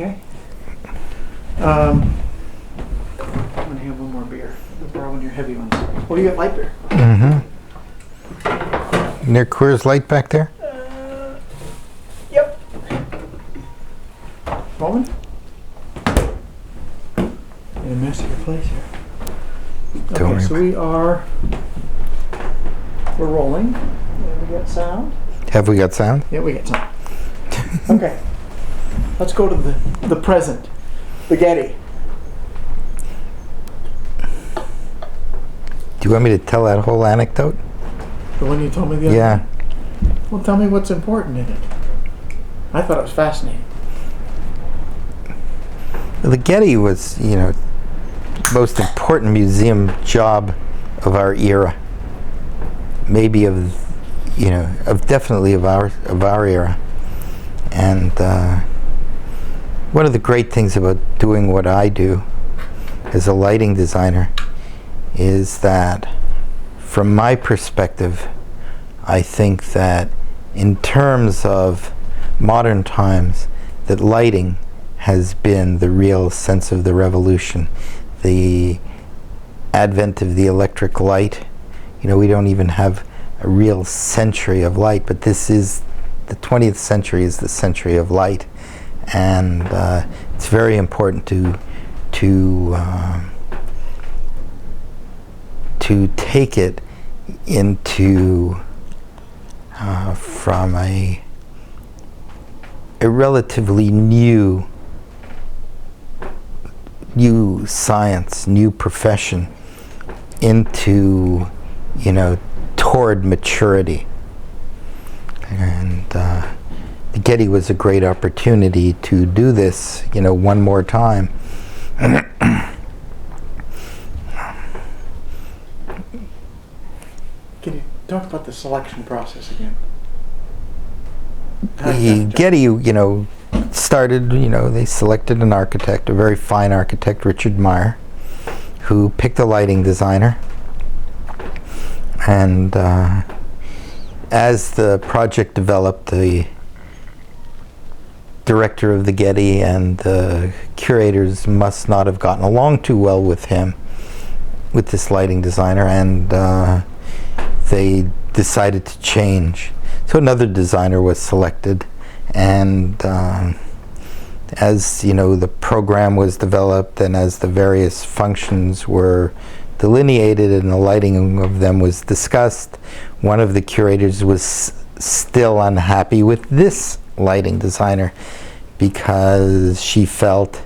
Okay. I'm gonna have one more beer. I'll borrow one of your heavy ones. What do you got, light beer? Near Coors Light back there? Yep. Bowman? In a mess of your place here. Don't Okay, so we're rolling. And we got sound. Have we got sound? Yeah, we got sound. Okay. Let's go to the present. The Getty. Do you want me to tell that whole anecdote? The one you told me the other Yeah. day? Well, tell me what's important in it. I thought it was fascinating. The Getty was, most important museum job of our era. Maybe definitely of our era. And one of the great things about doing what I do as a lighting designer is that, from my perspective, I think that in terms of modern times, that lighting has been the real sense of the revolution. The advent of the electric light, we don't even have a real century of light, but the 20th century is the century of light, and it's very important to take it into from a relatively new science, new profession, into toward maturity. And the Getty was a great opportunity to do this, one more time. Can you talk about the selection process again? The Getty, started, they selected an architect, a very fine architect, Richard Meyer, who picked a lighting designer. And as the project developed, the director of the Getty and the curators must not have gotten along too well with him, with this lighting designer, and they decided to change. So another designer was selected, and as the program was developed and as the various functions were delineated and the lighting of them was discussed, one of the curators was still unhappy with this lighting designer because she felt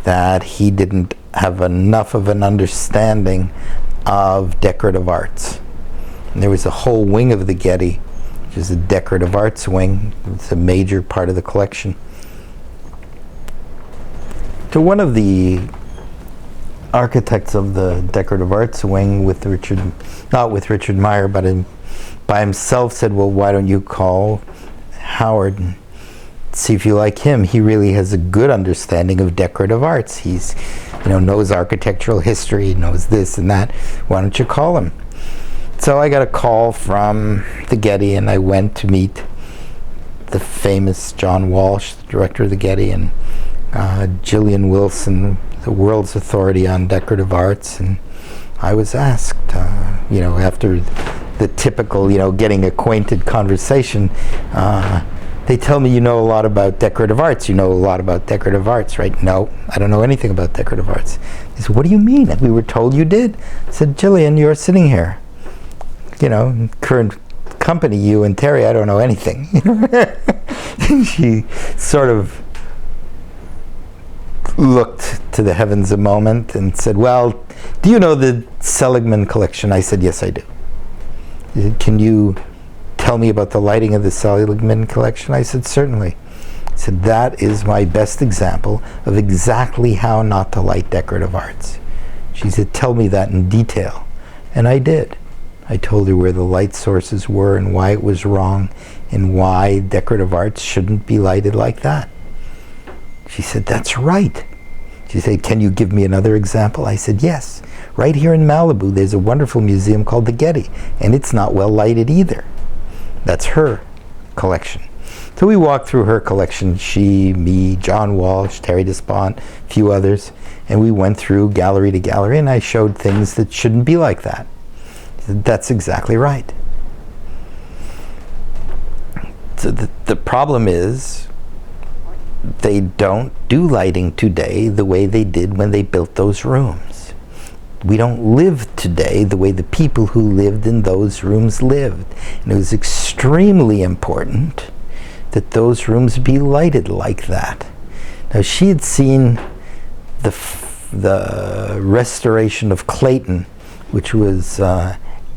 that he didn't have enough of an understanding of decorative arts. And there was a whole wing of the Getty, which is a decorative arts wing. It's a major part of the collection. So one of the architects of the decorative arts wing, not with Richard Meyer, but by himself, said, well, why don't you call Howard and see if you like him? He really has a good understanding of decorative arts. He's, knows architectural history, knows this and that. Why don't you call him? So I got a call from the Getty, and I went to meet the famous John Walsh, the director of the Getty, and Gillian Wilson, the world's authority on decorative arts. And I was asked, after the typical, getting acquainted conversation, they tell me, you know a lot about decorative arts. You know a lot about decorative arts, right? No, I don't know anything about decorative arts. They said, what do you mean? We were told you did. I said, Gillian, you're sitting here. Current company, you and Terry, I don't know anything. She sort of looked to the heavens a moment and said, well, do you know the Seligman collection? I said, yes, I do. Can you tell me about the lighting of the Seligman collection? I said, certainly. I said, that is my best example of exactly how not to light decorative arts. She said, tell me that in detail. And I did. I told her where the light sources were and why it was wrong and why decorative arts shouldn't be lighted like that. She said, that's right. She said, can you give me another example? I said, yes. Right here in Malibu, there's a wonderful museum called the Getty, and it's not well lighted either. That's her collection. So we walked through her collection, she, me, John Walsh, Terry Despont, a few others, and we went through gallery to gallery, and I showed things that shouldn't be like that. He said, that's exactly right. So the problem is they don't do lighting today the way they did when they built those rooms. We don't live today the way the people who lived in those rooms lived. And it was extremely important that those rooms be lighted like that. Now, she had seen the restoration of Clayton, which was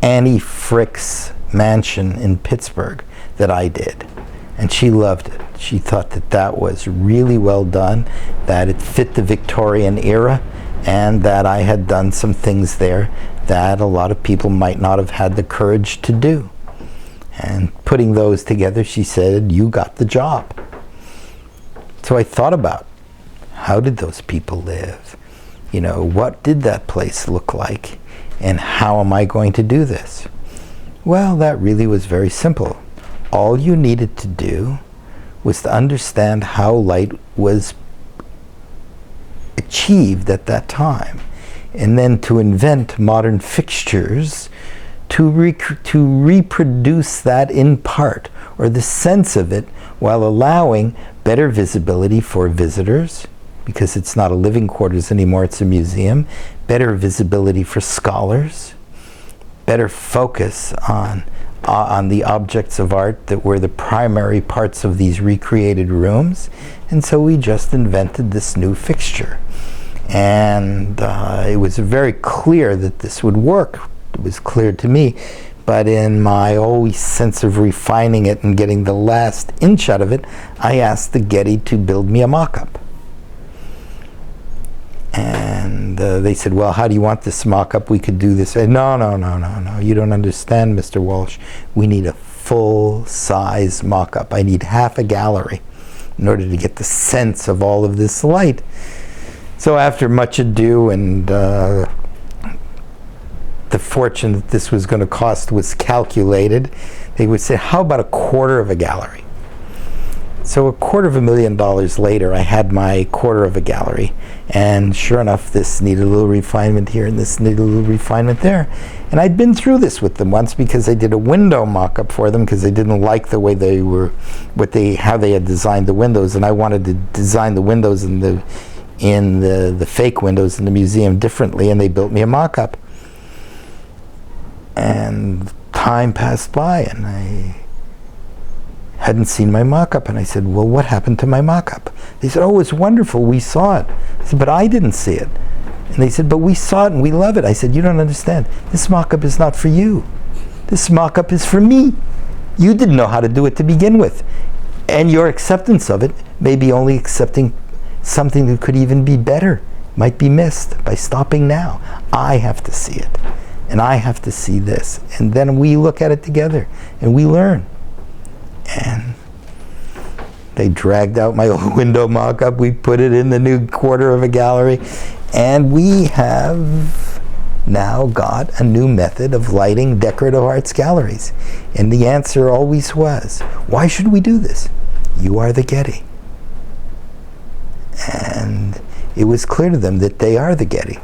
Annie Frick's mansion in Pittsburgh that I did. And she loved it. She thought that that was really well done, that it fit the Victorian era, and that I had done some things there that a lot of people might not have had the courage to do. And putting those together, she said, you got the job. So I thought about, how did those people live? You know, what did that place look like? And how am I going to do this? Well, that really was very simple. All you needed to do was to understand how light was achieved at that time, and then to invent modern fixtures to reproduce that in part, or the sense of it, while allowing better visibility for visitors, because it's not a living quarters anymore, it's a museum, better visibility for scholars, better focus on the objects of art that were the primary parts of these recreated rooms. And so we just invented this new fixture. And it was very clear that this would work. It was clear to me. But in my always sense of refining it and getting the last inch out of it, I asked the Getty to build me a mock-up. And they said, well, how do you want this mock-up? We could do this. I said, no. You don't understand, Mr. Walsh. We need a full-size mock-up. I need half a gallery in order to get the sense of all of this light. So after much ado, and the fortune that this was going to cost was calculated, they would say, how about a quarter of a gallery? So $250,000 later, I had my quarter of a gallery. And sure enough, this needed a little refinement here, and this needed a little refinement there. And I'd been through this with them once, because I did a window mock-up for them, because they didn't like the way they were, how they had designed the windows, and I wanted to design the windows in the fake windows in the museum differently, and they built me a mock-up. And time passed by, and I hadn't seen my mock-up, and I said, well, what happened to my mock-up? They said, oh, it's wonderful, we saw it. I said, but I didn't see it. And they said, but we saw it and we love it. I said, you don't understand. This mock-up is not for you. This mock-up is for me. You didn't know how to do it to begin with. And your acceptance of it may be only accepting something that could even be better, might be missed by stopping now. I have to see it. And I have to see this. And then we look at it together and we learn. And they dragged out my old window mock-up. We put it in the new quarter of a gallery. And we have now got a new method of lighting decorative arts galleries. And the answer always was, why should we do this? You are the Getty. And it was clear to them that they are the Getty.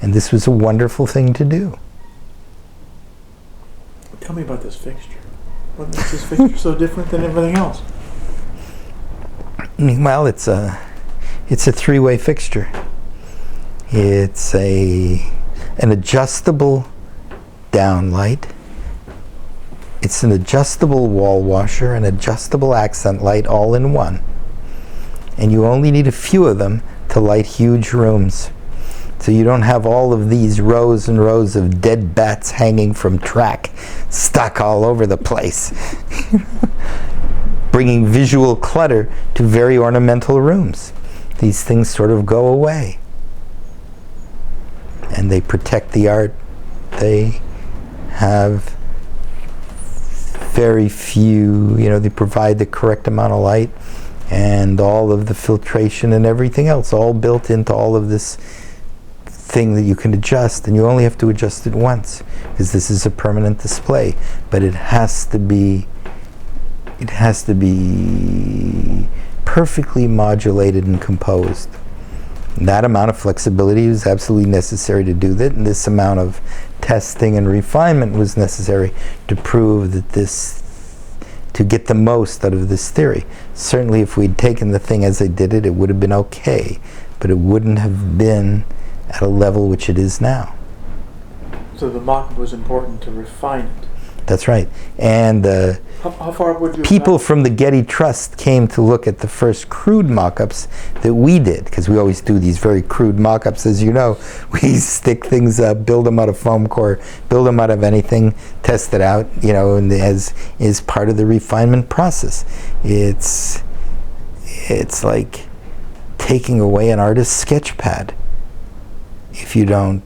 And this was a wonderful thing to do. Tell me about this fixture. What makes this fixture so different than everything else? Well, it's a three-way fixture. It's an adjustable downlight. It's an adjustable wall washer, an adjustable accent light, all in one. And you only need a few of them to light huge rooms. So you don't have all of these rows and rows of dead bats hanging from track, stuck all over the place, bringing visual clutter to very ornamental rooms. These things sort of go away. And they protect the art. They have very few, they provide the correct amount of light and all of the filtration and everything else, all built into all of this thing that you can adjust, and you only have to adjust it once, because this is a permanent display. But it has to be It has to be perfectly modulated and composed. That amount of flexibility is absolutely necessary to do that, and this amount of testing and refinement was necessary to prove that to get the most out of this theory. Certainly if we'd taken the thing as they did it, it would have been okay, but it wouldn't have been at a level which it is now. So the mock-up was important to refine it. That's right. And How far would you... people from the Getty Trust came to look at the first crude mock-ups that we did, because we always do these very crude mock-ups, as you know. We stick things up, build them out of foam core, build them out of anything, test it out, you know, and as is part of the refinement process. It's like taking away an artist's sketch pad if you don't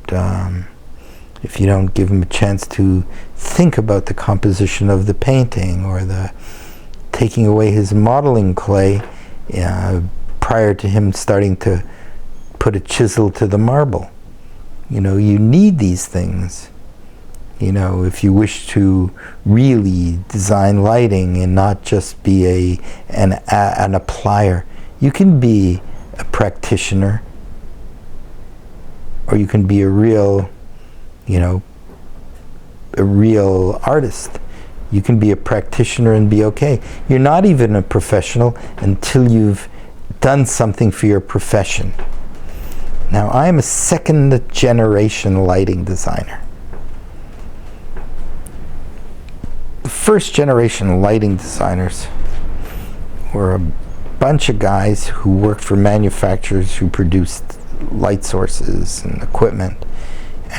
give him a chance to think about the composition of the painting, or the taking away his modeling clay prior to him starting to put a chisel to the marble. You know, you need these things. You know, if you wish to really design lighting and not just be an applier. You can be a practitioner, or you can be a real artist. You can be a practitioner and be okay. You're not even a professional until you've done something for your profession. Now, I am a second generation lighting designer. The first generation lighting designers were a bunch of guys who worked for manufacturers who produced light sources and equipment.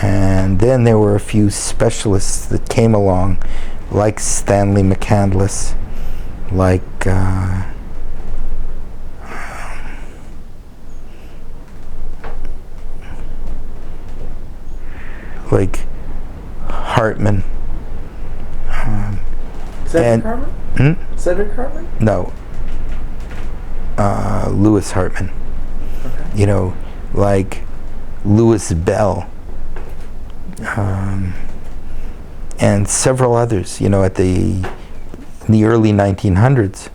And then there were a few specialists that came along, like Stanley McCandless, like Hartman. Cedric Hartman? Cedric Hartman? No. Louis Hartman. Okay. You know, like Louis Bell. And several others, you know, in the early 1900s.